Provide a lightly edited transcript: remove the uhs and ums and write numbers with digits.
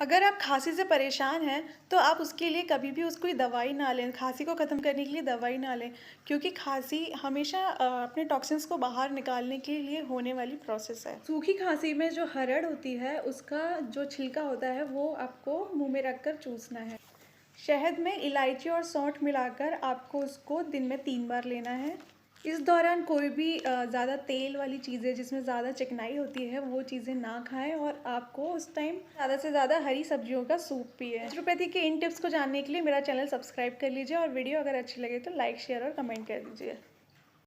अगर आप खांसी से परेशान हैं, तो आप उसके लिए कभी भी कोई दवाई ना लें, खांसी को ख़त्म करने के लिए दवाई ना लें, क्योंकि खांसी हमेशा अपने टॉक्सिन्स को बाहर निकालने के लिए होने वाली प्रोसेस है। सूखी खांसी में जो हरड़ होती है, उसका जो छिलका होता है, वो आपको मुँह में रखकर चूसना है। शहद में इलायची और सौंठ मिलाकर आपको उसको दिन में 3 बार लेना है। इस दौरान कोई भी ज़्यादा तेल वाली चीज़ें जिसमें ज़्यादा चिकनाई होती है वो चीज़ें ना खाएं और आपको उस टाइम ज़्यादा से ज़्यादा हरी सब्जियों का सूप पिएं। नेचुरोपैथी के इन टिप्स को जानने के लिए मेरा चैनल सब्सक्राइब कर लीजिए और वीडियो अगर अच्छी लगे तो लाइक शेयर और कमेंट कर दीजिए।